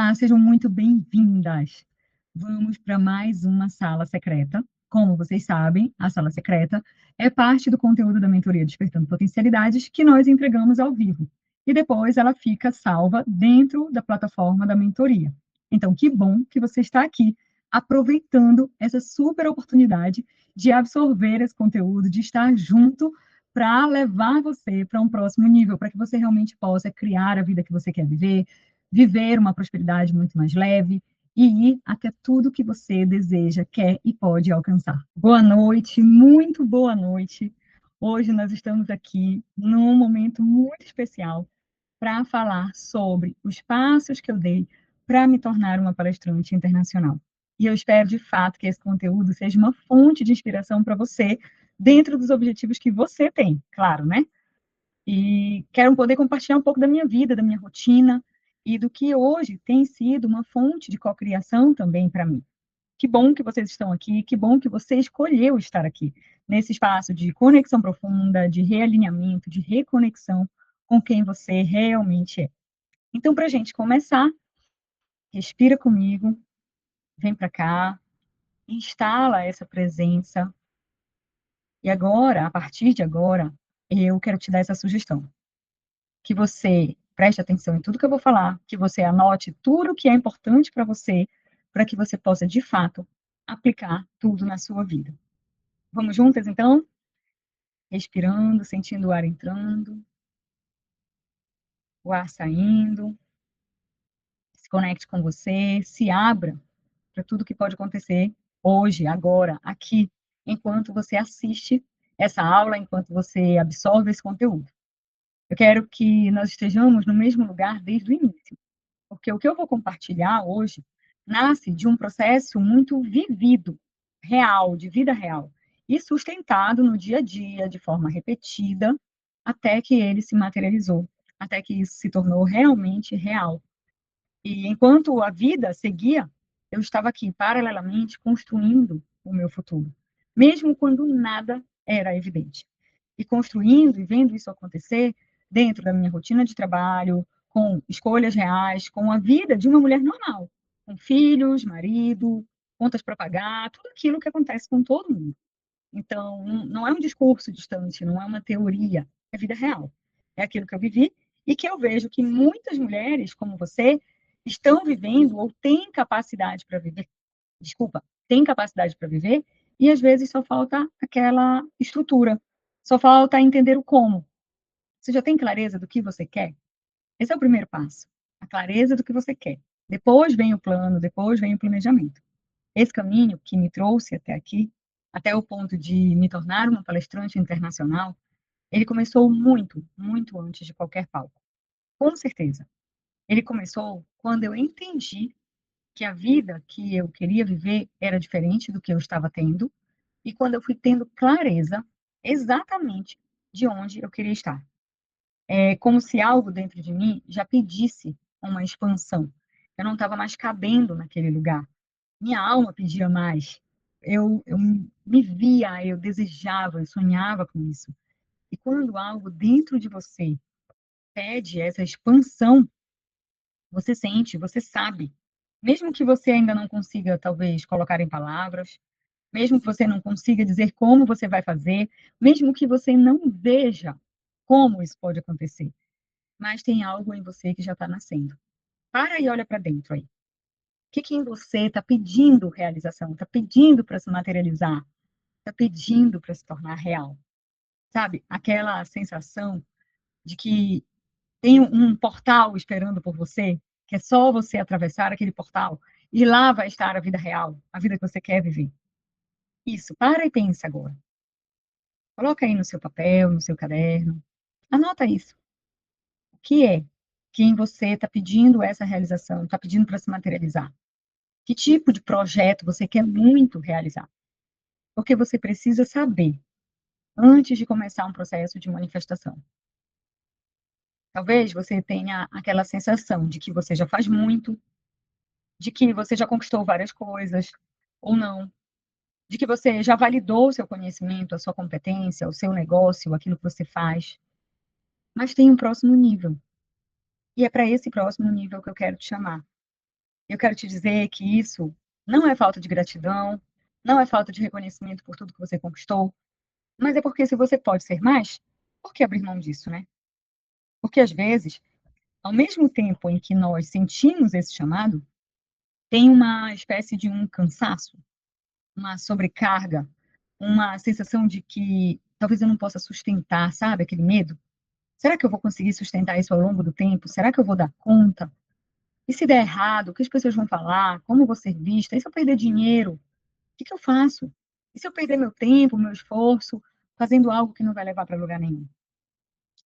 Olá, sejam muito bem-vindas. Vamos para mais uma sala secreta. Como vocês sabem, a sala secreta é parte do conteúdo da mentoria Despertando Potencialidades que nós entregamos ao vivo. E depois ela fica salva dentro da plataforma da mentoria. Então, que bom que você está aqui, aproveitando essa super oportunidade de absorver esse conteúdo, de estar junto para levar você para um próximo nível, para que você realmente possa criar a vida que você quer viver uma prosperidade muito mais leve e ir até tudo que você deseja, quer e pode alcançar. Boa noite, muito boa noite. Hoje nós estamos aqui num momento muito especial para falar sobre os passos que eu dei para me tornar uma palestrante internacional. E eu espero, de fato, que esse conteúdo seja uma fonte de inspiração para você, dentro dos objetivos que você tem, claro, né? E quero poder compartilhar um pouco da minha vida, da minha rotina e do que hoje tem sido uma fonte de cocriação também para mim. Que bom que vocês estão aqui, que bom que você escolheu estar aqui, nesse espaço de conexão profunda, de realinhamento, de reconexão com quem você realmente é. Então, para a gente começar, respira comigo, vem para cá, instala essa presença. E agora, a partir de agora, eu quero te dar essa sugestão. Que você preste atenção em tudo que eu vou falar, que você anote tudo o que é importante para você, para que você possa, de fato, aplicar tudo na sua vida. Vamos juntas, então? Respirando, sentindo o ar entrando, o ar saindo. Se conecte com você, se abra para tudo que pode acontecer hoje, agora, aqui, enquanto você assiste essa aula, enquanto você absorve esse conteúdo. Eu quero que nós estejamos no mesmo lugar desde o início. Porque o que eu vou compartilhar hoje nasce de um processo muito vivido, real, de vida real, e sustentado no dia a dia, de forma repetida, até que ele se materializou, até que isso se tornou realmente real. E enquanto a vida seguia, eu estava aqui, paralelamente, construindo o meu futuro, mesmo quando nada era evidente. E construindo e vendo isso acontecer dentro da minha rotina de trabalho, com escolhas reais, com a vida de uma mulher normal, com filhos, marido, contas para pagar, tudo aquilo que acontece com todo mundo. Então, não é um discurso distante, não é uma teoria, é vida real. É aquilo que eu vivi e que eu vejo que muitas mulheres, como você, estão vivendo ou têm capacidade para viver, desculpa, têm capacidade para viver e às vezes só falta aquela estrutura, só falta entender o como. Você já tem clareza do que você quer? Esse é o primeiro passo, a clareza do que você quer. Depois vem o plano, depois vem o planejamento. Esse caminho que me trouxe até aqui, até o ponto de me tornar uma palestrante internacional, ele começou muito, muito antes de qualquer palco. Com certeza. Ele começou quando eu entendi que a vida que eu queria viver era diferente do que eu estava tendo, e quando eu fui tendo clareza exatamente de onde eu queria estar. É como se algo dentro de mim já pedisse uma expansão. Eu não estava mais cabendo naquele lugar. Minha alma pedia mais. Eu me via, eu desejava, eu sonhava com isso. E quando algo dentro de você pede essa expansão, você sente, você sabe. Mesmo que você ainda não consiga, talvez, colocar em palavras, mesmo que você não consiga dizer como você vai fazer, mesmo que você não veja como isso pode acontecer, mas tem algo em você que já está nascendo. Para e olha para dentro aí. O que que em você está pedindo realização, está pedindo para se materializar, está pedindo para se tornar real? Sabe? Aquela sensação de que tem um portal esperando por você, que é só você atravessar aquele portal e lá vai estar a vida real, a vida que você quer viver. Isso, para e pensa agora. Coloca aí no seu papel, no seu caderno. Anota isso. O que é que em você está pedindo essa realização, está pedindo para se materializar? Que tipo de projeto você quer muito realizar? Porque você precisa saber antes de começar um processo de manifestação. Talvez você tenha aquela sensação de que você já faz muito, de que você já conquistou várias coisas, ou não, de que você já validou o seu conhecimento, a sua competência, o seu negócio, aquilo que você faz. Mas tem um próximo nível. E é para esse próximo nível que eu quero te chamar. Eu quero te dizer que isso não é falta de gratidão, não é falta de reconhecimento por tudo que você conquistou, mas é porque se você pode ser mais, por que abrir mão disso, né? Porque às vezes, ao mesmo tempo em que nós sentimos esse chamado, tem uma espécie de um cansaço, uma sobrecarga, uma sensação de que talvez eu não possa sustentar, sabe, aquele medo? Será que eu vou conseguir sustentar isso ao longo do tempo? Será que eu vou dar conta? E se der errado, o que as pessoas vão falar? Como eu vou ser vista? E se eu perder dinheiro? O que eu faço? E se eu perder meu tempo, meu esforço, fazendo algo que não vai levar para lugar nenhum?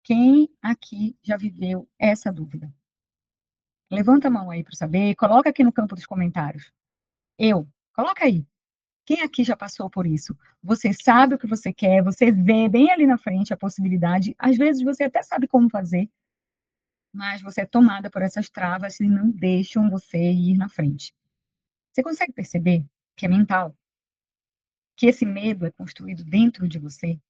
Quem aqui já viveu essa dúvida? Levanta a mão aí para saber, coloca aqui no campo dos comentários. Eu, coloca aí. Quem aqui já passou por isso? Você sabe o que você quer, você vê bem ali na frente a possibilidade, às vezes você até sabe como fazer, mas você é tomada por essas travas e não deixam você ir na frente. Você consegue perceber que é mental? Que esse medo é construído dentro de você?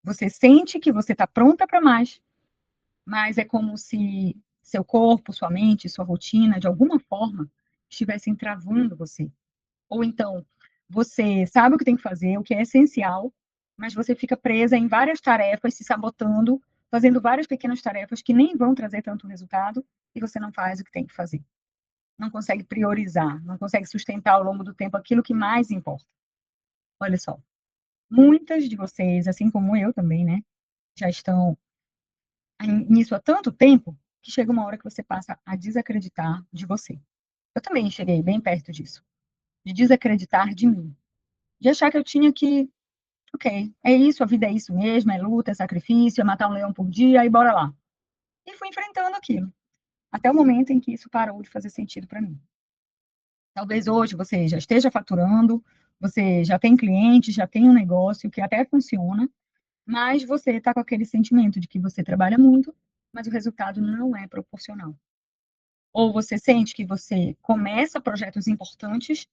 Você sente que você está pronta para mais, mas é como se seu corpo, sua mente, sua rotina, de alguma forma, estivessem travando você. Ou então, você sabe o que tem que fazer, o que é essencial, mas você fica presa em várias tarefas, se sabotando, fazendo várias pequenas tarefas que nem vão trazer tanto resultado, e você não faz o que tem que fazer. Não consegue priorizar, não consegue sustentar ao longo do tempo aquilo que mais importa. Olha só, muitas de vocês, assim como eu também, né, já estão nisso há tanto tempo, que chega uma hora que você passa a desacreditar de você. Eu também cheguei bem perto disso, de desacreditar de mim, de achar que eu tinha que, ok, é isso, a vida é isso mesmo, é luta, é sacrifício, é matar um leão por dia e bora lá. E fui enfrentando aquilo, até o momento em que isso parou de fazer sentido para mim. Talvez hoje você já esteja faturando, você já tem clientes, já tem um negócio que até funciona, mas você está com aquele sentimento de que você trabalha muito, mas o resultado não é proporcional. Ou você sente que você começa projetos importantes,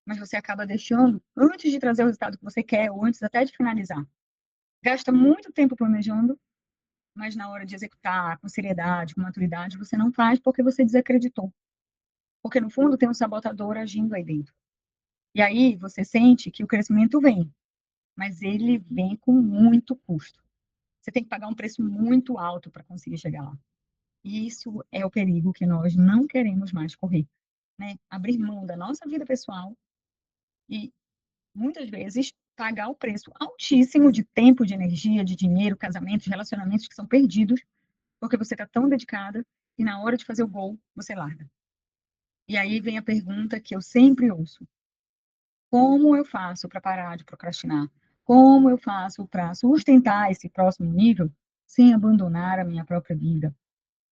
mas você acaba deixando antes de trazer o resultado que você quer, ou antes até de finalizar. Gasta muito tempo planejando, mas na hora de executar com seriedade, com maturidade, você não faz porque você desacreditou. Porque no fundo tem um sabotador agindo aí dentro. E aí você sente que o crescimento vem, mas ele vem com muito custo. Você tem que pagar um preço muito alto para conseguir chegar lá. E isso é o perigo que nós não queremos mais correr, né? Abrir mão da nossa vida pessoal e, muitas vezes, pagar o preço altíssimo de tempo, de energia, de dinheiro, casamentos, relacionamentos que são perdidos, porque você está tão dedicada e na hora de fazer o gol, você larga. E aí vem a pergunta que eu sempre ouço: como eu faço para parar de procrastinar? Como eu faço para sustentar esse próximo nível sem abandonar a minha própria vida?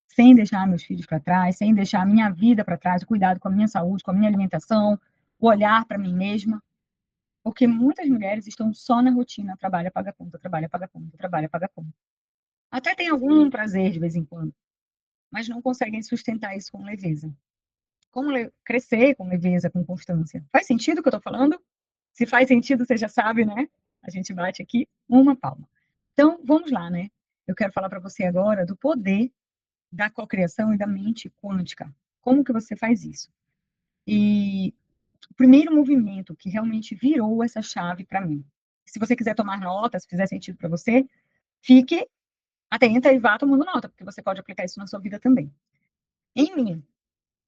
Sem deixar meus filhos para trás, sem deixar a minha vida para trás, o cuidado com a minha saúde, com a minha alimentação, o olhar para mim mesma. Porque muitas mulheres estão só na rotina, trabalha, paga conta, trabalha, paga conta, trabalha, paga conta. Até tem algum prazer de vez em quando, mas não conseguem sustentar isso com leveza. Como crescer com leveza, com constância? Faz sentido o que eu estou falando? Se faz sentido, você já sabe, né? A gente bate aqui uma palma. Então, vamos lá, né? Eu quero falar para você agora do poder da cocriação e da mente quântica. Como que você faz isso? E o primeiro movimento que realmente virou essa chave para mim. Se você quiser tomar nota, se fizer sentido para você, fique atenta e vá tomando nota, porque você pode aplicar isso na sua vida também. Em mim,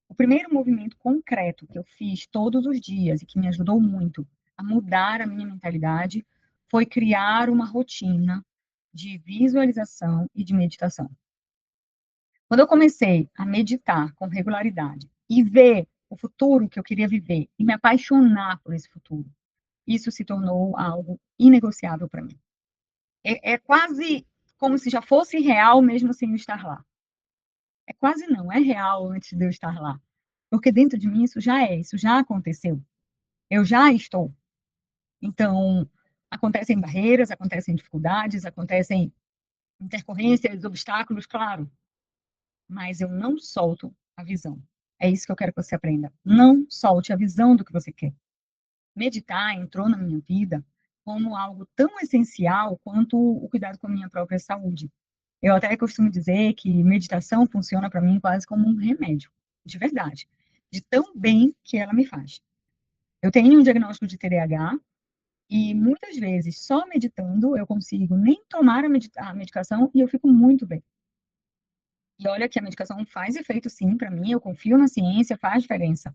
o primeiro movimento concreto que eu fiz todos os dias e que me ajudou muito a mudar a minha mentalidade foi criar uma rotina de visualização e de meditação. Quando eu comecei a meditar com regularidade e ver o futuro que eu queria viver e me apaixonar por esse futuro, isso se tornou algo inegociável para mim. É quase como se já fosse real mesmo sem eu estar lá. É quase não, é real antes de eu estar lá. Porque dentro de mim isso já é, isso já aconteceu. Eu já estou. Então, acontecem barreiras, acontecem dificuldades, acontecem intercorrências, obstáculos, claro, mas eu não solto a visão. É isso que eu quero que você aprenda. Não solte a visão do que você quer. Meditar entrou na minha vida como algo tão essencial quanto o cuidado com a minha própria saúde. Eu até costumo dizer que meditação funciona para mim quase como um remédio, de verdade. de tão bem que ela me faz. Eu tenho um diagnóstico de TDAH e muitas vezes só meditando eu consigo nem tomar a medicação e eu fico muito bem. E olha que a medicação faz efeito sim para mim, eu confio na ciência, faz diferença.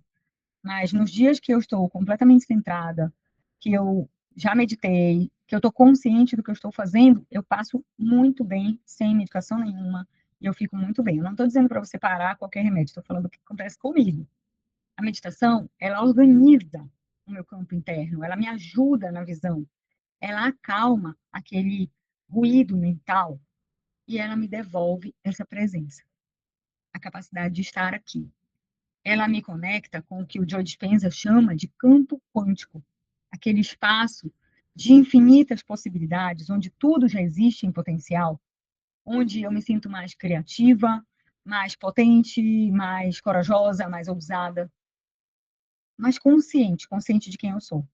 Mas nos dias que eu estou completamente centrada, que eu já meditei, que eu estou consciente do que eu estou fazendo, eu passo muito bem, sem medicação nenhuma, e eu fico muito bem. Eu não estou dizendo para você parar qualquer remédio, estou falando o que acontece comigo. A meditação, ela organiza o meu campo interno, ela me ajuda na visão, ela acalma aquele ruído mental e ela me devolve essa presença, a capacidade de estar aqui. Ela me conecta com o que o Joe Dispenza chama de campo quântico, aquele espaço de infinitas possibilidades, onde tudo já existe em potencial, onde eu me sinto mais criativa, mais potente, mais corajosa, mais ousada, mais consciente, consciente de quem eu sou.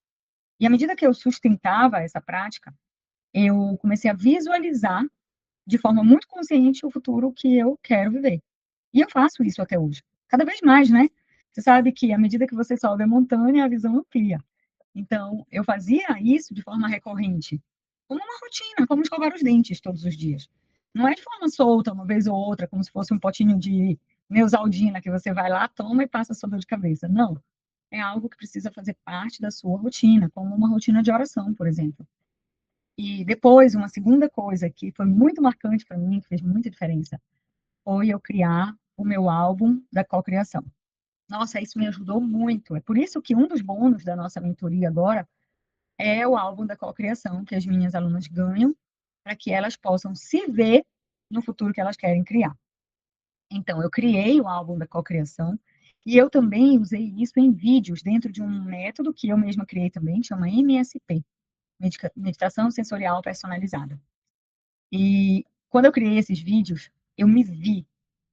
E à medida que eu sustentava essa prática, eu comecei a visualizar de forma muito consciente o futuro que eu quero viver. E eu faço isso até hoje. Cada vez mais, né? Você sabe que à medida que você sobe a montanha, a visão amplia. Então, eu fazia isso de forma recorrente, como uma rotina, como escovar os dentes todos os dias. Não é de forma solta, uma vez ou outra, como se fosse um potinho de Neosaldina que você vai lá, toma e passa a sua dor de cabeça. Não. É algo que precisa fazer parte da sua rotina, como uma rotina de oração, por exemplo. E depois, uma segunda coisa que foi muito marcante para mim, que fez muita diferença, foi eu criar o meu álbum da cocriação. Nossa, isso me ajudou muito. É por isso que um dos bônus da nossa mentoria agora é o álbum da cocriação que as minhas alunas ganham para que elas possam se ver no futuro que elas querem criar. Então, eu criei o álbum da cocriação e eu também usei isso em vídeos dentro de um método que eu mesma criei também, chama MSP, Meditação Sensorial Personalizada. E quando eu criei esses vídeos, eu me vi,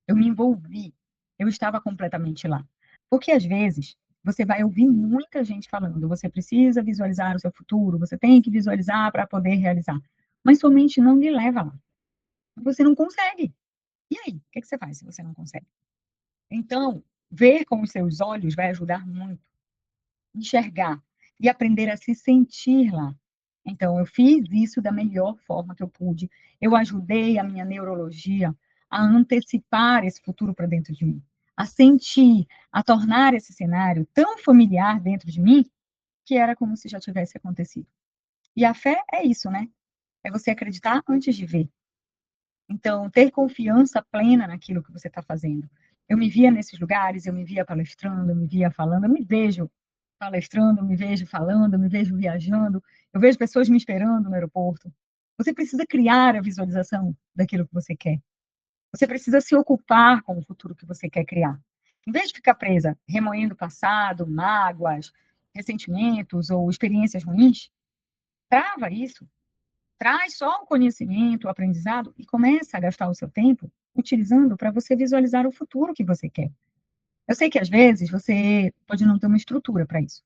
eu me envolvi, eu estava completamente lá. Porque às vezes você vai ouvir muita gente falando, você precisa visualizar o seu futuro, você tem que visualizar para poder realizar. Mas sua mente não lhe leva lá. Você não consegue. E aí, o que você faz se você não consegue? Então, ver com os seus olhos vai ajudar muito. Enxergar e aprender a se sentir lá. Então, eu fiz isso da melhor forma que eu pude. Eu ajudei a minha neurologia a antecipar esse futuro para dentro de mim, a sentir, a tornar esse cenário tão familiar dentro de mim que era como se já tivesse acontecido. E a fé é isso, né? É você acreditar antes de ver. Então, ter confiança plena naquilo que você está fazendo. Eu me via nesses lugares, eu me via palestrando, eu me via falando, eu me vejo palestrando, eu me vejo falando, eu me vejo viajando, eu vejo pessoas me esperando no aeroporto. Você precisa criar a visualização daquilo que você quer. Você precisa se ocupar com o futuro que você quer criar. Em vez de ficar presa, remoendo o passado, mágoas, ressentimentos ou experiências ruins, trava isso. Traz só o conhecimento, o aprendizado e começa a gastar o seu tempo utilizando para você visualizar o futuro que você quer. Eu sei que às vezes você pode não ter uma estrutura para isso.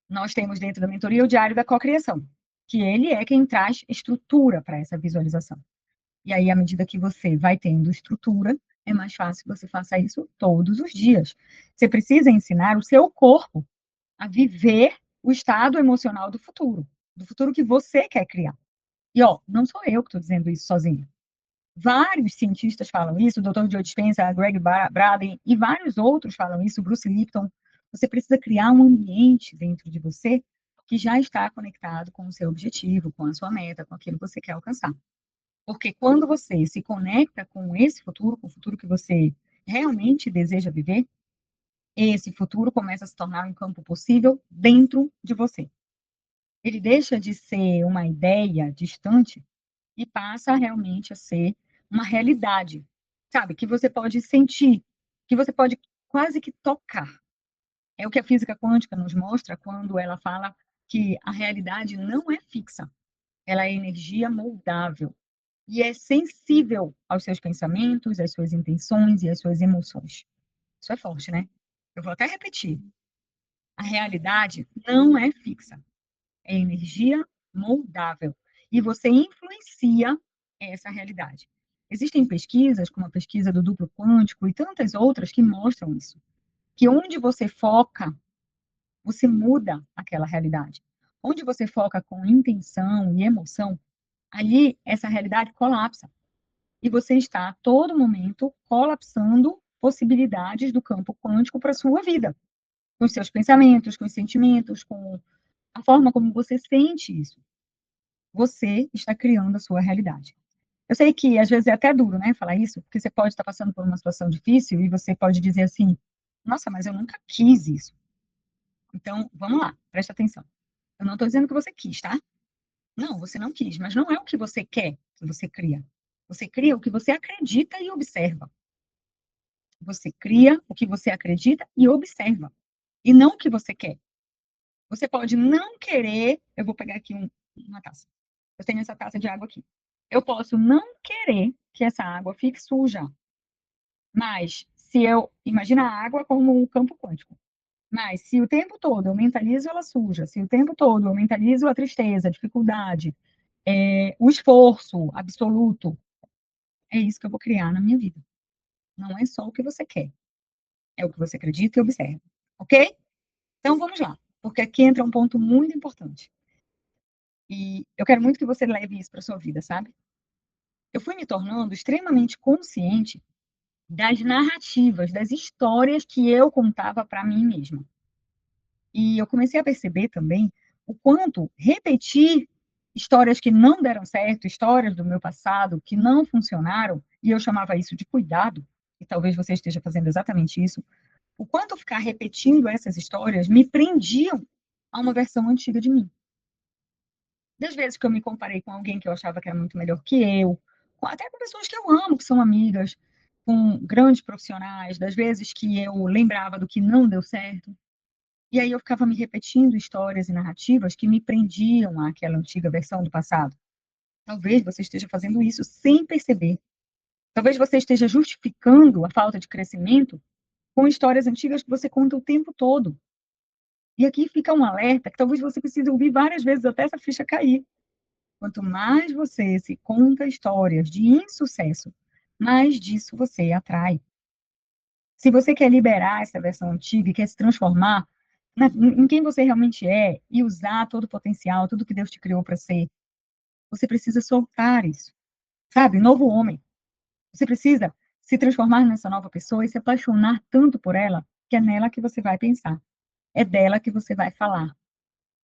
Nós temos dentro da mentoria o diário da cocriação, que ele é quem traz estrutura para essa visualização. E aí, à medida que você vai tendo estrutura, é mais fácil que você faça isso todos os dias. Você precisa ensinar o seu corpo a viver o estado emocional do futuro que você quer criar. E, ó, não sou eu que estou dizendo isso sozinha. Vários cientistas falam isso, o Dr. Joe Dispenza, Greg Braden e vários outros falam isso, Bruce Lipton. Você precisa criar um ambiente dentro de você que já está conectado com o seu objetivo, com a sua meta, com aquilo que você quer alcançar. Porque quando você se conecta com esse futuro, com o futuro que você realmente deseja viver, esse futuro começa a se tornar um campo possível dentro de você. Ele deixa de ser uma ideia distante e passa realmente a ser uma realidade, sabe? Que você pode sentir, que você pode quase que tocar. É o que a física quântica nos mostra quando ela fala que a realidade não é fixa, ela é energia moldável e é sensível aos seus pensamentos, às suas intenções e às suas emoções. Isso é forte, né? Eu vou até repetir. A realidade não é fixa, é energia moldável. E você influencia essa realidade. Existem pesquisas, como a pesquisa do duplo quântico e tantas outras que mostram isso, que onde você foca, você muda aquela realidade. Onde você foca com intenção e emoção, ali essa realidade colapsa. E você está a todo momento colapsando possibilidades do campo quântico para a sua vida, com os seus pensamentos, com os sentimentos, com a forma como você sente isso. Você está criando a sua realidade. Eu sei que às vezes é até duro, né, falar isso, porque você pode estar passando por uma situação difícil e você pode dizer assim: "Nossa, mas eu nunca quis isso". Então, vamos lá, presta atenção. Eu não estou dizendo que você quis, tá? Não, você não quis, mas não é o que você quer que você cria. Você cria o que você acredita e observa. Você cria o que você acredita e observa, e não o que você quer. Você pode não querer, eu vou pegar aqui uma taça. Eu tenho essa taça de água aqui. Eu posso não querer que essa água fique suja, mas se eu imagina a água como um campo quântico. Mas se o tempo todo eu mentalizo ela suja, se o tempo todo eu mentalizo a tristeza, a dificuldade, o esforço absoluto, é isso que eu vou criar na minha vida. Não é só o que você quer, é o que você acredita e observa, ok? Então vamos lá, porque aqui entra um ponto muito importante. E eu quero muito que você leve isso para sua vida, sabe? Eu fui me tornando extremamente consciente das narrativas, das histórias que eu contava para mim mesma. E eu comecei a perceber também o quanto repetir histórias que não deram certo, histórias do meu passado que não funcionaram, e eu chamava isso de cuidado, e talvez você esteja fazendo exatamente isso, o quanto ficar repetindo essas histórias me prendiam a uma versão antiga de mim. Das vezes que eu me comparei com alguém que eu achava que era muito melhor que eu, até com pessoas que eu amo, que são amigas, com grandes profissionais, das vezes que eu lembrava do que não deu certo. E aí eu ficava me repetindo histórias e narrativas que me prendiam àquela antiga versão do passado. Talvez você esteja fazendo isso sem perceber. Talvez você esteja justificando a falta de crescimento com histórias antigas que você conta o tempo todo. E aqui fica um alerta que talvez você precise ouvir várias vezes até essa ficha cair. Quanto mais você se conta histórias de insucesso, mais disso você atrai. Se você quer liberar essa versão antiga e quer se transformar em quem você realmente é e usar todo o potencial, tudo que Deus te criou para ser, você precisa soltar isso, sabe? Novo homem. Você precisa se transformar nessa nova pessoa e se apaixonar tanto por ela, que é nela que você vai pensar, é dela que você vai falar.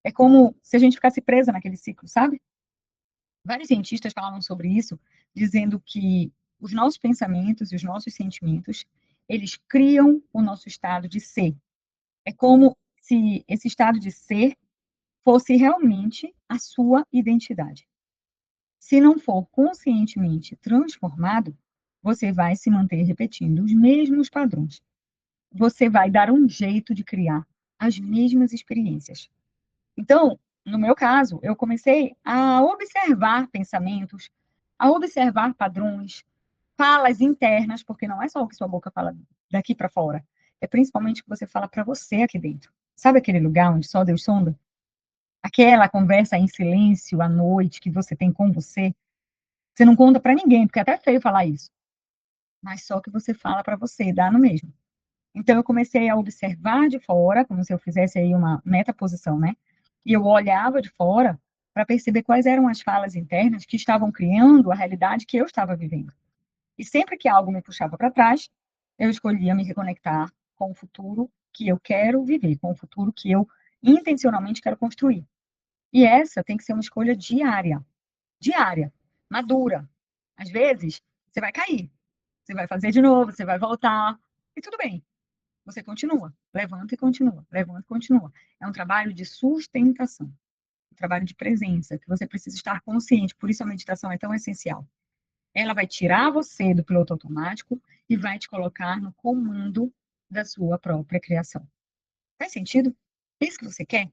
É como se a gente ficasse presa naquele ciclo, sabe? Vários cientistas falam sobre isso, dizendo que os nossos pensamentos e os nossos sentimentos, eles criam o nosso estado de ser. É como se esse estado de ser fosse realmente a sua identidade. Se não for conscientemente transformado, você vai se manter repetindo os mesmos padrões. Você vai dar um jeito de criar as mesmas experiências. Então, no meu caso, eu comecei a observar pensamentos, a observar padrões, falas internas, porque não é só o que sua boca fala daqui para fora, é principalmente o que você fala para você aqui dentro. Sabe aquele lugar onde só Deus sonda? Aquela conversa em silêncio à noite que você tem com você, você não conta para ninguém, porque é até feio falar isso, mas só que você fala para você, dá no mesmo. Então eu comecei a observar de fora, como se eu fizesse aí uma metaposição, né? E eu olhava de fora para perceber quais eram as falas internas que estavam criando a realidade que eu estava vivendo. E sempre que algo me puxava para trás, eu escolhia me reconectar com o futuro que eu quero viver, com o futuro que eu intencionalmente quero construir. E essa tem que ser uma escolha diária, diária, madura. Às vezes, você vai cair, você vai fazer de novo, você vai voltar, e tudo bem. Você continua, levanta e continua, levanta e continua. É um trabalho de sustentação, um trabalho de presença, que você precisa estar consciente, por isso a meditação é tão essencial. Ela vai tirar você do piloto automático e vai te colocar no comando da sua própria criação. Faz sentido? É isso que você quer?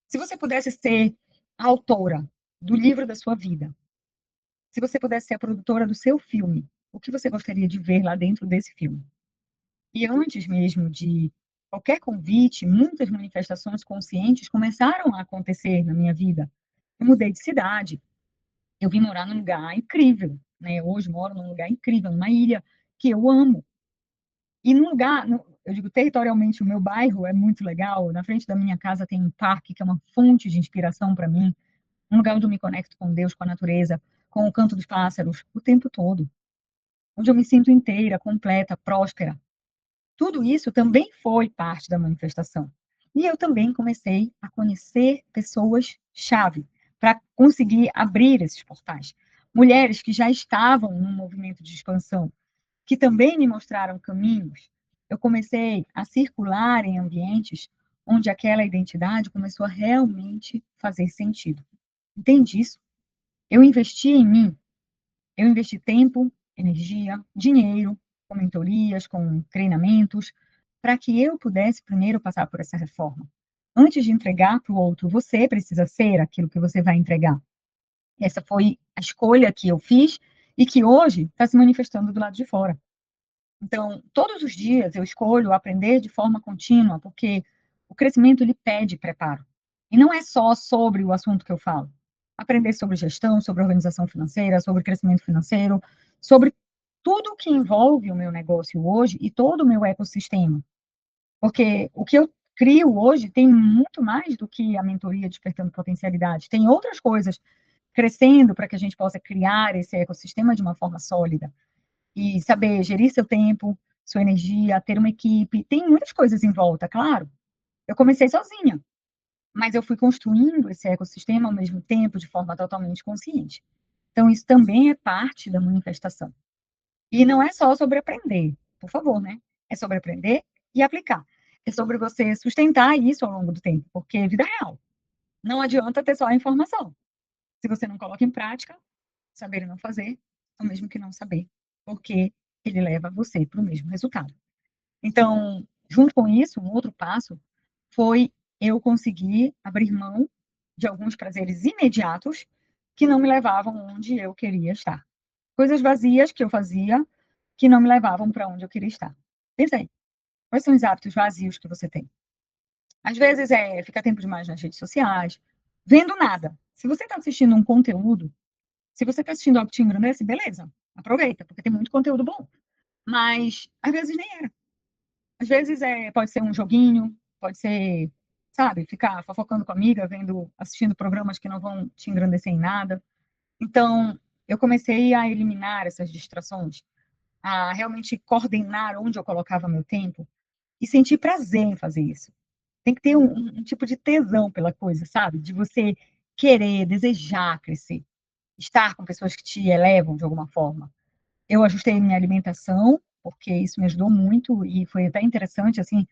Se você pudesse ser a autora do livro da sua vida, se você pudesse ser a produtora do seu filme, o que você gostaria de ver lá dentro desse filme? E antes mesmo de qualquer convite, muitas manifestações conscientes começaram a acontecer na minha vida. Eu mudei de cidade, eu vim morar num lugar incrível, né? Hoje moro num lugar incrível, numa ilha que eu amo. E num lugar, eu digo territorialmente, o meu bairro é muito legal, na frente da minha casa tem um parque que é uma fonte de inspiração para mim, um lugar onde eu me conecto com Deus, com a natureza, com o canto dos pássaros, o tempo todo, onde eu me sinto inteira, completa, próspera. Tudo isso também foi parte da manifestação. E eu também comecei a conhecer pessoas-chave para conseguir abrir esses portais. Mulheres que já estavam num movimento de expansão, que também me mostraram caminhos. Eu comecei a circular em ambientes onde aquela identidade começou a realmente fazer sentido. Entende isso? Eu investi em mim, eu investi tempo, energia, dinheiro, com mentorias, com treinamentos, para que eu pudesse primeiro passar por essa reforma. Antes de entregar para o outro, você precisa ser aquilo que você vai entregar. Essa foi a escolha que eu fiz e que hoje está se manifestando do lado de fora. Então, todos os dias eu escolho aprender de forma contínua, porque o crescimento ele pede preparo. E não é só sobre o assunto que eu falo. Aprender sobre gestão, sobre organização financeira, sobre crescimento financeiro, sobre tudo que envolve o meu negócio hoje e todo o meu ecossistema. Porque o que eu crio hoje tem muito mais do que a mentoria Despertando Potencialidade. Tem outras coisas crescendo para que a gente possa criar esse ecossistema de uma forma sólida e saber gerir seu tempo, sua energia, ter uma equipe. Tem muitas coisas em volta, claro. Eu comecei sozinha, mas eu fui construindo esse ecossistema ao mesmo tempo, de forma totalmente consciente. Então, isso também é parte da manifestação. E não é só sobre aprender, por favor, né? É sobre aprender e aplicar. É sobre você sustentar isso ao longo do tempo, porque é vida real. Não adianta ter só a informação. Se você não coloca em prática, saber e não fazer, é o mesmo que não saber, porque ele leva você para o mesmo resultado. Então, junto com isso, um outro passo foi eu conseguir abrir mão de alguns prazeres imediatos que não me levavam onde eu queria estar. Coisas vazias que eu fazia que não me levavam para onde eu queria estar. Pensa aí, quais são os hábitos vazios que você tem? Às vezes é ficar tempo demais nas redes sociais, vendo nada. Se você está assistindo um conteúdo, se você está assistindo algo que te engrandece, beleza, aproveita, porque tem muito conteúdo bom. Mas às vezes nem era. Às vezes pode ser um joguinho, pode ser, sabe, ficar fofocando com a amiga, assistindo programas que não vão te engrandecer em nada. Então, eu comecei a eliminar essas distrações, a realmente coordenar onde eu colocava meu tempo e sentir prazer em fazer isso. Tem que ter um tipo de tesão pela coisa, sabe? De você querer, desejar crescer, estar com pessoas que te elevam de alguma forma. Eu ajustei minha alimentação, porque isso me ajudou muito e foi até interessante, assim,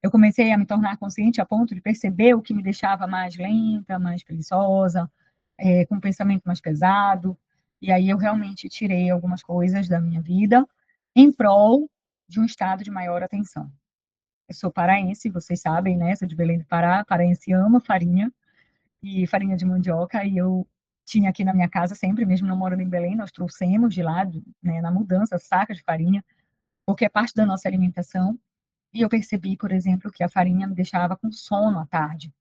eu comecei a me tornar consciente a ponto de perceber o que me deixava mais lenta, mais preguiçosa, com um pensamento mais pesado. E aí eu realmente tirei algumas coisas da minha vida em prol de um estado de maior atenção. Eu sou paraense, vocês sabem, né? Sou de Belém do Pará, paraense ama farinha e farinha de mandioca. E eu tinha aqui na minha casa sempre, mesmo não morando em Belém, nós trouxemos de lá, né, na mudança, sacas de farinha, porque é parte da nossa alimentação. E eu percebi, por exemplo, que a farinha me deixava com sono à tarde,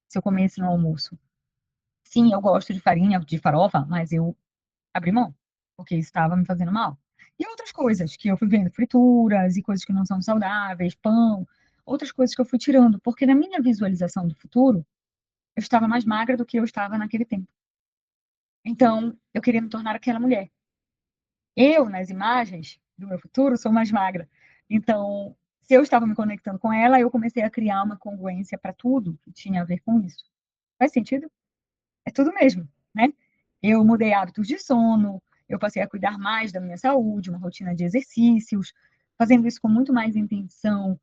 se eu comesse no almoço. Sim, eu gosto de farinha, de farofa, mas eu abri mão, porque isso estava me fazendo mal. E outras coisas que eu fui vendo, frituras e coisas que não são saudáveis, pão, outras coisas que eu fui tirando, porque na minha visualização do futuro, eu estava mais magra do que eu estava naquele tempo. Então, eu queria me tornar aquela mulher. Eu, nas imagens do meu futuro, sou mais magra. Então, se eu estava me conectando com ela, eu comecei a criar uma congruência para tudo que tinha a ver com isso. Faz sentido? É tudo mesmo, né? Eu mudei hábitos de sono, eu passei a cuidar mais da minha saúde, uma rotina de exercícios, fazendo isso com muito mais intenção,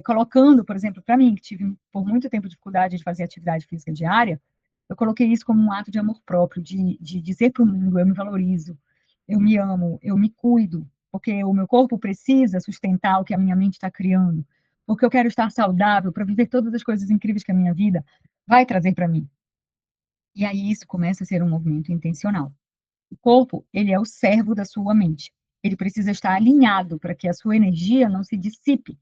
colocando, por exemplo, para mim, que tive por muito tempo dificuldade de fazer atividade física diária, eu coloquei isso como um ato de amor próprio, de dizer para o mundo, eu me valorizo, eu me amo, eu me cuido, porque o meu corpo precisa sustentar o que a minha mente está criando, porque eu quero estar saudável para viver todas as coisas incríveis que a minha vida vai trazer para mim. E aí isso começa a ser um movimento intencional. O corpo, ele é o servo da sua mente. Ele precisa estar alinhado para que a sua energia não se dissipe,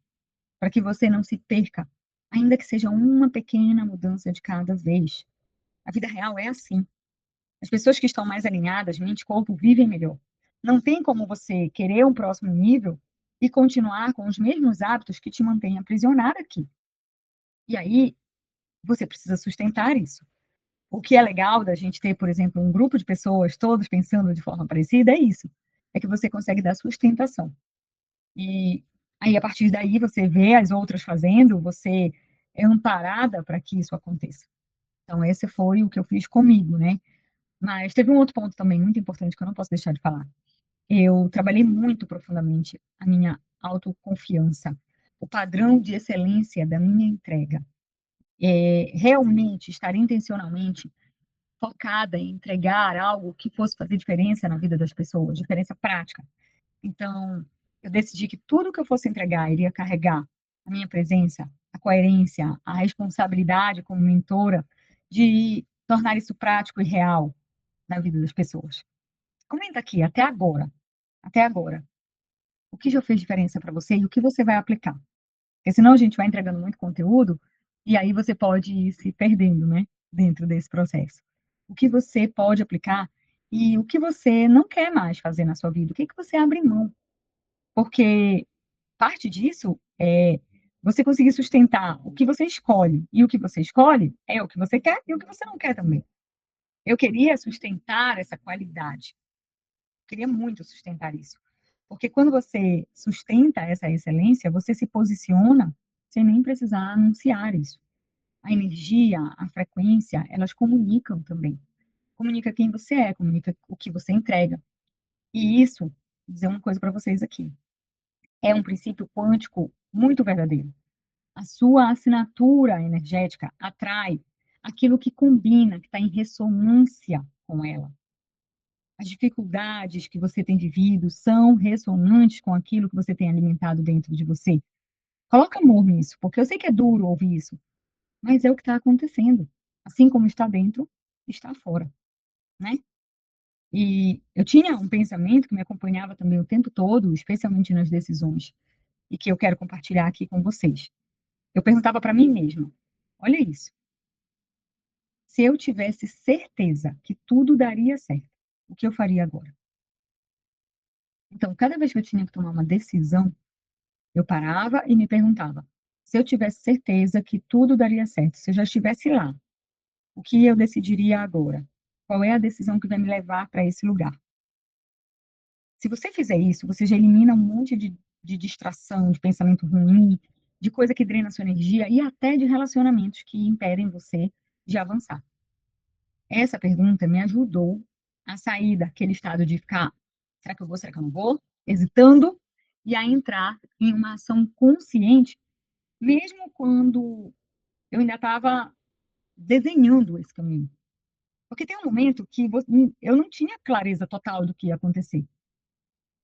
para que você não se perca, ainda que seja uma pequena mudança de cada vez. A vida real é assim. As pessoas que estão mais alinhadas, mente e corpo, vivem melhor. Não tem como você querer um próximo nível e continuar com os mesmos hábitos que te mantêm aprisionada aqui. E aí, você precisa sustentar isso. O que é legal da gente ter, por exemplo, um grupo de pessoas todos pensando de forma parecida é isso, é que você consegue dar sustentação. E aí, a partir daí, você vê as outras fazendo, você é amparada para que isso aconteça. Então esse foi o que eu fiz comigo, né. Mas teve um outro ponto também muito importante que eu não posso deixar de falar. Eu trabalhei muito profundamente a minha autoconfiança, o padrão de excelência da minha entrega. Realmente estar intencionalmente focada em entregar algo que fosse fazer diferença na vida das pessoas, diferença prática. Então, eu decidi que tudo que eu fosse entregar iria carregar a minha presença, a coerência, a responsabilidade como mentora de tornar isso prático e real na vida das pessoas. Comenta aqui, até agora, o que já fez diferença para você e o que você vai aplicar. Porque senão a gente vai entregando muito conteúdo e aí você pode ir se perdendo, né, dentro desse processo. O que você pode aplicar e o que você não quer mais fazer na sua vida, o que que você abre mão. Porque parte disso é você conseguir sustentar o que você escolhe, e o que você escolhe é o que você quer e o que você não quer também. Eu queria sustentar essa qualidade, queria muito sustentar isso, porque quando você sustenta essa excelência, você se posiciona sem nem precisar anunciar isso. A energia, a frequência, elas comunicam também. Comunica quem você é, comunica o que você entrega. E isso, vou dizer uma coisa para vocês aqui, é um princípio quântico muito verdadeiro. A sua assinatura energética atrai aquilo que combina, que está em ressonância com ela. As dificuldades que você tem vivido são ressonantes com aquilo que você tem alimentado dentro de você. Coloca amor nisso, porque eu sei que é duro ouvir isso, mas é o que está acontecendo. Assim como está dentro, está fora, né? E eu tinha um pensamento que me acompanhava também o tempo todo, especialmente nas decisões, e que eu quero compartilhar aqui com vocês. Eu perguntava para mim mesma: olha isso, se eu tivesse certeza que tudo daria certo, o que eu faria agora? Então, cada vez que eu tinha que tomar uma decisão, eu parava e me perguntava: se eu tivesse certeza que tudo daria certo, se eu já estivesse lá, o que eu decidiria agora? Qual é a decisão que vai me levar para esse lugar? Se você fizer isso, você já elimina um monte de distração, de pensamento ruim, de coisa que drena a sua energia e até de relacionamentos que impedem você de avançar. Essa pergunta me ajudou a sair daquele estado de ficar: "Será que eu vou, será que eu não vou?", hesitando, e a entrar em uma ação consciente, mesmo quando eu ainda estava desenhando esse caminho. Porque tem um momento que eu não tinha clareza total do que ia acontecer,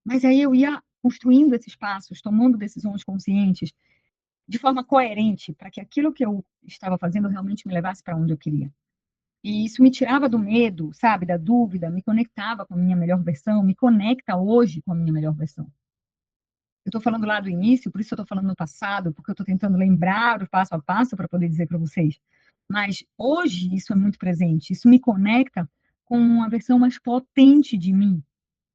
mas aí eu ia construindo esses passos, tomando decisões conscientes, de forma coerente, para que aquilo que eu estava fazendo realmente me levasse para onde eu queria. E isso me tirava do medo, sabe, da dúvida, me conectava com a minha melhor versão, me conecta hoje com a minha melhor versão. Eu estou falando lá do início, por isso eu estou falando no passado, porque eu estou tentando lembrar o passo a passo para poder dizer para vocês. Mas hoje isso é muito presente, isso me conecta com uma versão mais potente de mim,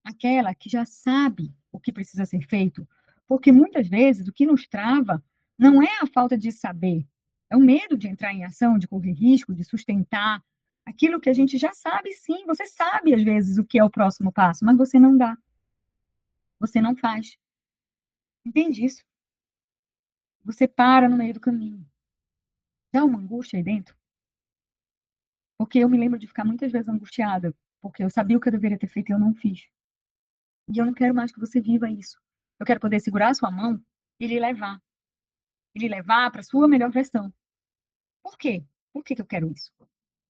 aquela que já sabe o que precisa ser feito, porque muitas vezes o que nos trava não é a falta de saber, é o medo de entrar em ação, de correr risco, de sustentar aquilo que a gente já sabe sim, você sabe às vezes o que é o próximo passo, mas você não dá, você não faz. Entende isso? Você para no meio do caminho. Dá uma angústia aí dentro, porque eu me lembro de ficar muitas vezes angustiada, porque eu sabia o que eu deveria ter feito e eu não fiz. E eu não quero mais que você viva isso. Eu quero poder segurar a sua mão e lhe levar para a sua melhor versão. Por quê? Por que que eu quero isso?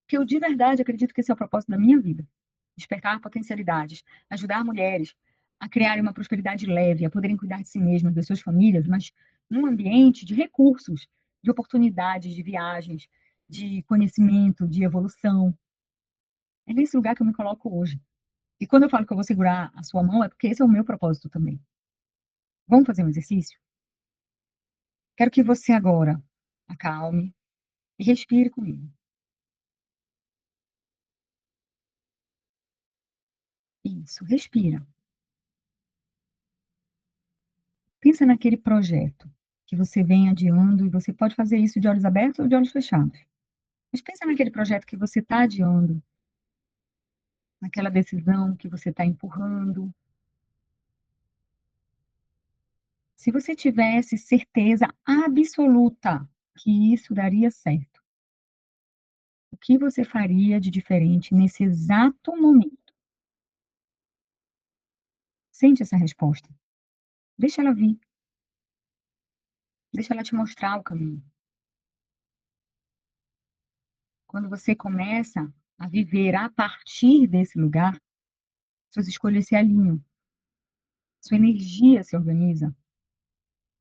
Porque eu de verdade acredito que esse é o propósito da minha vida. Despertar potencialidades, ajudar mulheres a criarem uma prosperidade leve, a poderem cuidar de si mesmas, das suas famílias, mas num ambiente de recursos, de oportunidades, de viagens, de conhecimento, de evolução. É nesse lugar que eu me coloco hoje. E quando eu falo que eu vou segurar a sua mão, é porque esse é o meu propósito também. Vamos fazer um exercício? Quero que você agora acalme e respire comigo. Isso, respira. Pensa naquele projeto que você vem adiando e você pode fazer isso de olhos abertos ou de olhos fechados. Mas pensa naquele projeto que você está adiando, naquela decisão que você está empurrando. Se você tivesse certeza absoluta que isso daria certo, o que você faria de diferente nesse exato momento? Sente essa resposta. Deixa ela vir, deixa ela te mostrar o caminho. Quando você começa a viver a partir desse lugar, suas escolhas se alinham, sua energia se organiza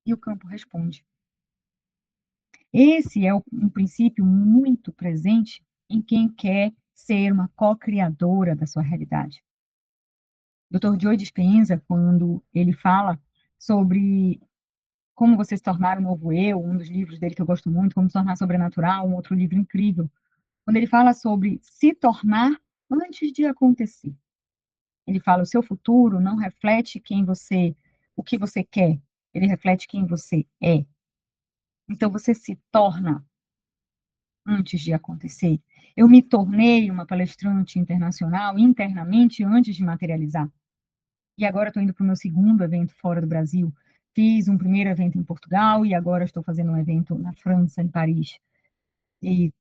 e o campo responde. Esse é um princípio muito presente em quem quer ser uma co-criadora da sua realidade. Dr. Joe Dispenza, quando ele fala sobre como você se tornar um novo eu, um dos livros dele que eu gosto muito, Como se tornar sobrenatural, um outro livro incrível, quando ele fala sobre se tornar antes de acontecer. Ele fala: o seu futuro não reflete o que você quer, ele reflete quem você é. Então você se torna antes de acontecer. Eu me tornei uma palestrante internacional internamente antes de materializar. E agora estou indo para o meu segundo evento fora do Brasil. Fiz um primeiro evento em Portugal e agora estou fazendo um evento na França, em Paris. E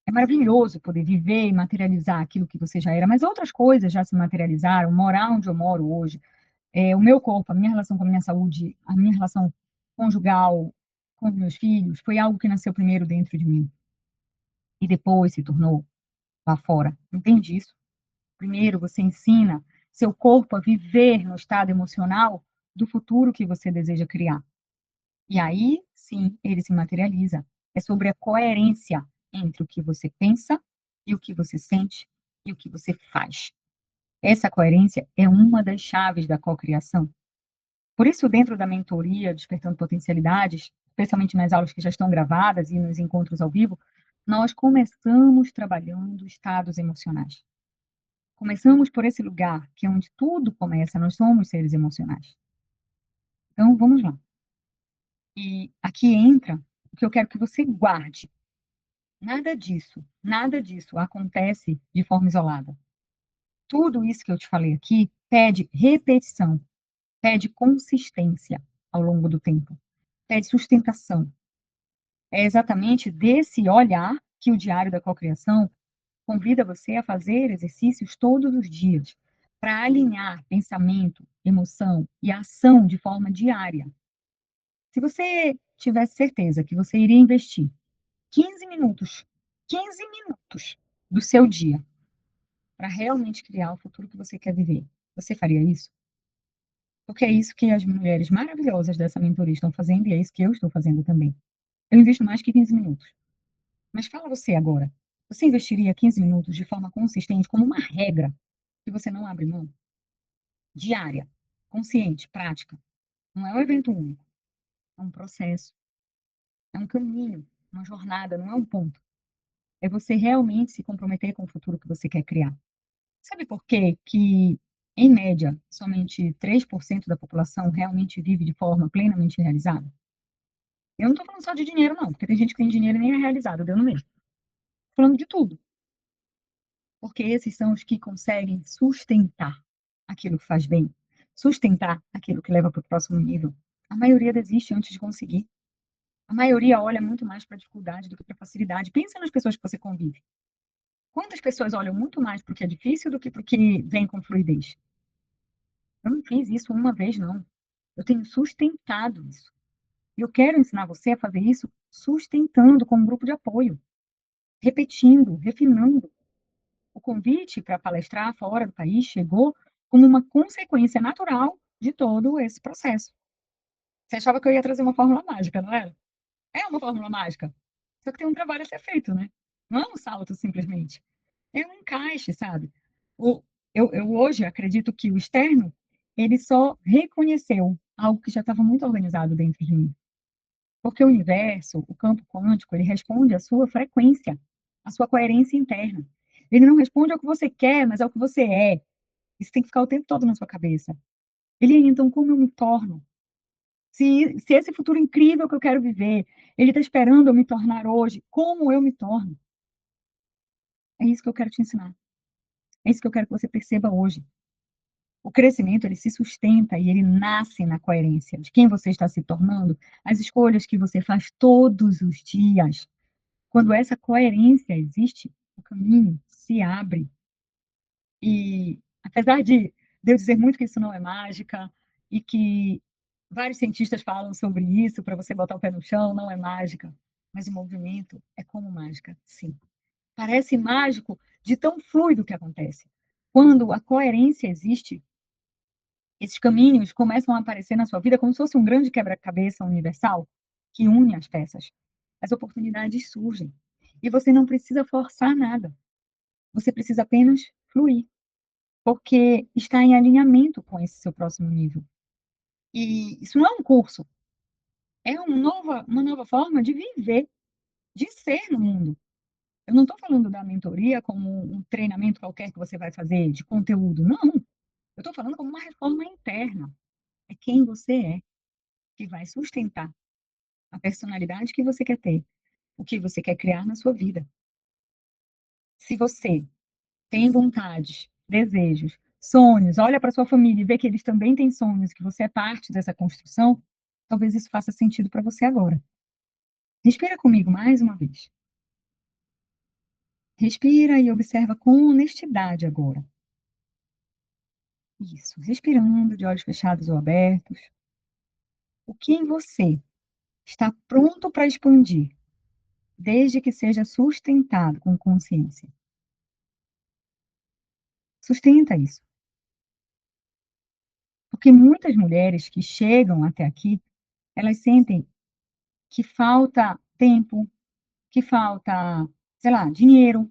é maravilhoso poder viver e materializar aquilo que você já era, mas outras coisas já se materializaram. Morar onde eu moro hoje, o meu corpo, a minha relação com a minha saúde, a minha relação conjugal com os meus filhos, foi algo que nasceu primeiro dentro de mim e depois se tornou lá fora. Entende isso? Primeiro você ensina seu corpo a viver no estado emocional do futuro que você deseja criar. E aí, sim, ele se materializa. É sobre a coerência entre o que você pensa e o que você sente e o que você faz. Essa coerência é uma das chaves da cocriação. Por isso, dentro da mentoria Despertando Potencialidades, especialmente nas aulas que já estão gravadas e nos encontros ao vivo, nós começamos trabalhando estados emocionais. Começamos por esse lugar, que é onde tudo começa, nós somos seres emocionais. Então, vamos lá. E aqui entra o que eu quero que você guarde. Nada disso acontece de forma isolada. Tudo isso que eu te falei aqui pede repetição, pede consistência ao longo do tempo, pede sustentação. É exatamente desse olhar que o Diário da Cocriação convida você a fazer exercícios todos os dias, para alinhar pensamento, emoção e ação de forma diária. Se você tivesse certeza que você iria investir 15 minutos, 15 minutos do seu dia para realmente criar o futuro que você quer viver, você faria isso? Porque é isso que as mulheres maravilhosas dessa mentoria estão fazendo e é isso que eu estou fazendo também. Eu invisto mais que 15 minutos. Mas fala você agora, você investiria 15 minutos de forma consistente como uma regra que você não abre mão? Diária, consciente, prática. Não é um evento único, é um processo, é um caminho, uma jornada, não é um ponto. É você realmente se comprometer com o futuro que você quer criar. Sabe por quê que, em média, somente 3% da população realmente vive de forma plenamente realizada? Eu não estou falando só de dinheiro, não, porque tem gente que tem dinheiro e nem é realizado, deu no mesmo. Estou falando de tudo, porque esses são os que conseguem sustentar aquilo que faz bem, sustentar aquilo que leva para o próximo nível. A maioria desiste antes de conseguir. A maioria olha muito mais para a dificuldade do que para a facilidade. Pensa nas pessoas que você convive. Quantas pessoas olham muito mais para o que é difícil do que para o que vem com fluidez? Eu não fiz isso uma vez, não. Eu tenho sustentado isso. E eu quero ensinar você a fazer isso sustentando com um grupo de apoio, repetindo, refinando. O convite para palestrar fora do país chegou como uma consequência natural de todo esse processo. Você achava que eu ia trazer uma fórmula mágica, não era? É uma fórmula mágica. Só que tem um trabalho a ser feito, né? Não é um salto simplesmente. É um encaixe, sabe? O, eu hoje acredito que o externo, ele só reconheceu algo que já estava muito organizado dentro de mim. Porque o universo, o campo quântico, ele responde à sua frequência, à sua coerência interna. Ele não responde ao que você quer, mas ao que você é. Isso tem que ficar o tempo todo na sua cabeça. Ele, então, como eu me torno? Se esse futuro incrível que eu quero viver, ele está esperando eu me tornar hoje, como eu me torno? É isso que eu quero te ensinar. É isso que eu quero que você perceba hoje. O crescimento, ele se sustenta e ele nasce na coerência de quem você está se tornando, as escolhas que você faz todos os dias. Quando essa coerência existe, o caminho se abre. E apesar de eu dizer muito que isso não é mágica e que vários cientistas falam sobre isso, para você botar o pé no chão, não é mágica, mas o movimento é como mágica, sim. Parece mágico de tão fluido que acontece. Quando a coerência existe, esses caminhos começam a aparecer na sua vida como se fosse um grande quebra-cabeça universal que une as peças. As oportunidades surgem e você não precisa forçar nada. Você precisa apenas fluir, porque está em alinhamento com esse seu próximo nível. E isso não é um curso, é uma nova forma de viver, de ser no mundo. Eu não estou falando da mentoria como um treinamento qualquer que você vai fazer de conteúdo, não. Eu estou falando como uma reforma interna. É quem você é que vai sustentar a personalidade que você quer ter, o que você quer criar na sua vida. Se você tem vontades, desejos, sonhos, olha para sua família e vê que eles também têm sonhos, que você é parte dessa construção, talvez isso faça sentido para você agora. Respira comigo mais uma vez. Respira e observa com honestidade agora. Isso, respirando de olhos fechados ou abertos. O que em você está pronto para expandir, desde que seja sustentado com consciência? Sustenta isso. Porque muitas mulheres que chegam até aqui, elas sentem que falta tempo, que falta, sei lá, dinheiro,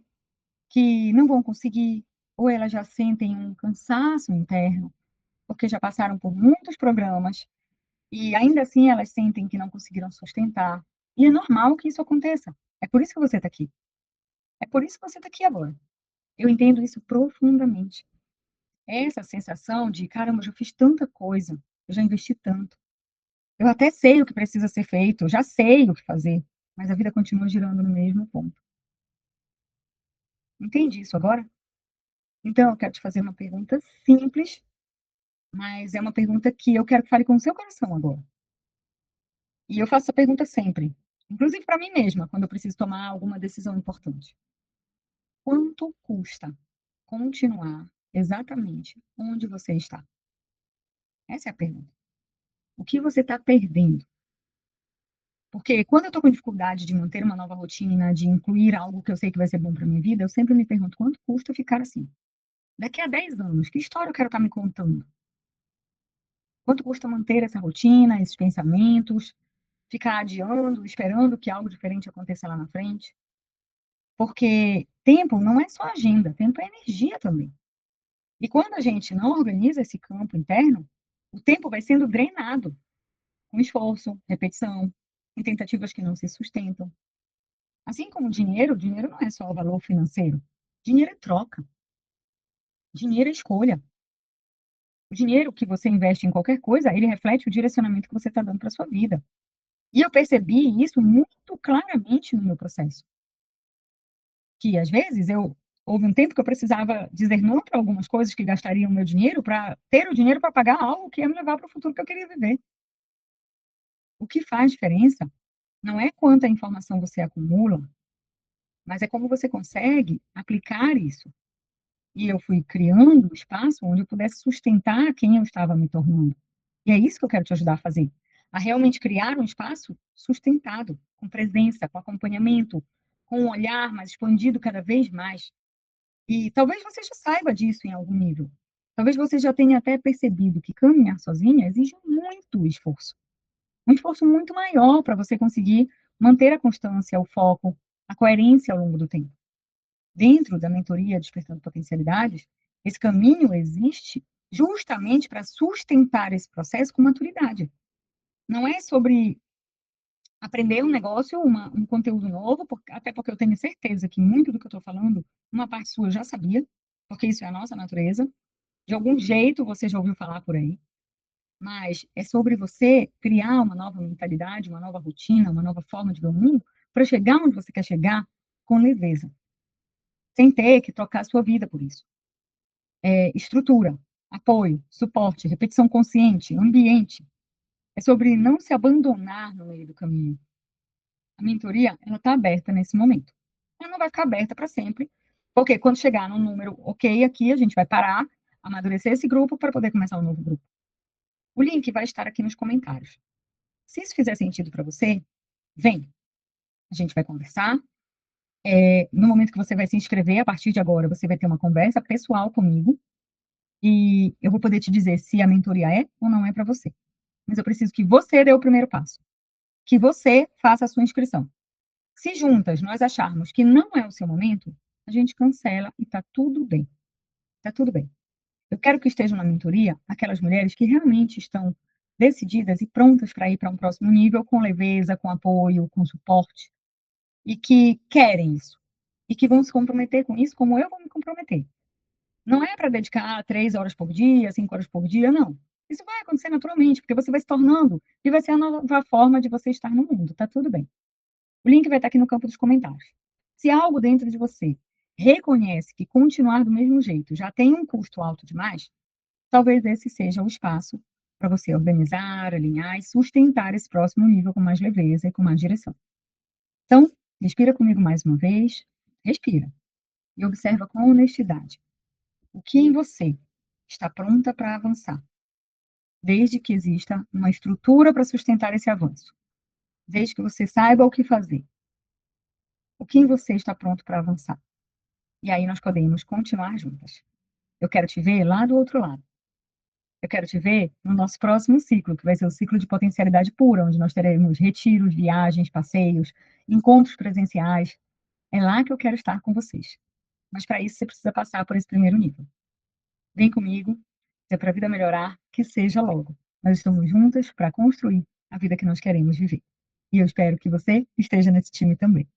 que não vão conseguir, ou elas já sentem um cansaço interno, porque já passaram por muitos programas e ainda assim elas sentem que não conseguiram sustentar. E é normal que isso aconteça. É por isso que você está aqui. É por isso que você está aqui agora. Eu entendo isso profundamente. Essa sensação de, caramba, eu já fiz tanta coisa, eu já investi tanto. Eu até sei o que precisa ser feito, eu já sei o que fazer, mas a vida continua girando no mesmo ponto. Entende isso agora? Então eu quero te fazer uma pergunta simples, mas é uma pergunta que eu quero que fale com o seu coração agora. E eu faço essa pergunta sempre, inclusive para mim mesma, quando eu preciso tomar alguma decisão importante. Quanto custa continuar exatamente onde você está? Essa é a pergunta. O que você está perdendo? Porque quando eu estou com dificuldade de manter uma nova rotina, de incluir algo que eu sei que vai ser bom para minha vida, eu sempre me pergunto quanto custa ficar assim. Daqui a 10 anos, que história eu quero estar me contando? Quanto custa manter essa rotina, esses pensamentos, ficar adiando, esperando que algo diferente aconteça lá na frente? Porque tempo não é só agenda, tempo é energia também. E quando a gente não organiza esse campo interno, o tempo vai sendo drenado com esforço, repetição, em tentativas que não se sustentam. Assim como o dinheiro não é só o valor financeiro. Dinheiro é troca, dinheiro é escolha. O dinheiro que você investe em qualquer coisa, ele reflete o direcionamento que você está dando para sua vida. E eu percebi isso muito claramente no meu processo. Que às vezes houve um tempo que eu precisava dizer não para algumas coisas que gastariam o meu dinheiro para ter o dinheiro para pagar algo que ia me levar para o futuro que eu queria viver. O que faz diferença não é quanta informação você acumula, mas é como você consegue aplicar isso. E eu fui criando um espaço onde eu pudesse sustentar quem eu estava me tornando. E é isso que eu quero te ajudar a fazer, a realmente criar um espaço sustentado, com presença, com acompanhamento, com um olhar mais expandido cada vez mais. E talvez você já saiba disso em algum nível. Talvez você já tenha até percebido que caminhar sozinha exige muito esforço. Um esforço muito maior para você conseguir manter a constância, o foco, a coerência ao longo do tempo. Dentro da mentoria Despertando Potencialidades, esse caminho existe justamente para sustentar esse processo com maturidade. Não é sobre aprender um negócio, um conteúdo novo, até porque eu tenho certeza que muito do que eu estou falando, uma parte sua já sabia, porque isso é a nossa natureza. De algum jeito você já ouviu falar por aí. mas é sobre você criar uma nova mentalidade, uma nova rotina, uma nova forma de ver o mundo, para chegar onde você quer chegar com leveza, sem ter que trocar a sua vida por isso. Estrutura, apoio, suporte, repetição consciente, ambiente. É sobre não se abandonar no meio do caminho. A mentoria, ela está aberta nesse momento. Ela não vai ficar aberta para sempre, porque quando chegar num número ok aqui, a gente vai parar, amadurecer esse grupo para poder começar um novo grupo. O link vai estar aqui nos comentários. Se isso fizer sentido para você, vem. A gente vai conversar. No momento que você vai se inscrever, a partir de agora, você vai ter uma conversa pessoal comigo e eu vou poder te dizer se a mentoria é ou não é para você. Mas eu preciso que você dê o primeiro passo, que você faça a sua inscrição. Se juntas nós acharmos que não é o seu momento, a gente cancela e tá tudo bem. Tá tudo bem. Eu quero que estejam na mentoria aquelas mulheres que realmente estão decididas e prontas para ir para um próximo nível com leveza, com apoio, com suporte e que querem isso e que vão se comprometer com isso como eu vou me comprometer. Não é para dedicar 3 horas por dia, 5 horas por dia, não. Isso vai acontecer naturalmente, porque você vai se tornando e vai ser a nova forma de você estar no mundo, tá tudo bem. O link vai estar aqui no campo dos comentários. Se algo dentro de você reconhece que continuar do mesmo jeito já tem um custo alto demais, talvez esse seja o espaço para você organizar, alinhar e sustentar esse próximo nível com mais leveza e com mais direção. Então, respira comigo mais uma vez, respira e observa com honestidade o que em você está pronta para avançar, desde que exista uma estrutura para sustentar esse avanço, desde que você saiba o que fazer. O que em você está pronto para avançar? E aí nós podemos continuar juntas. Eu quero te ver lá do outro lado. Eu quero te ver no nosso próximo ciclo, que vai ser o ciclo de potencialidade pura, onde nós teremos retiros, viagens, passeios, encontros presenciais. É lá que eu quero estar com vocês. Mas para isso você precisa passar por esse primeiro nível. Vem comigo, se é para a vida melhorar, que seja logo. Nós estamos juntas para construir a vida que nós queremos viver. E eu espero que você esteja nesse time também.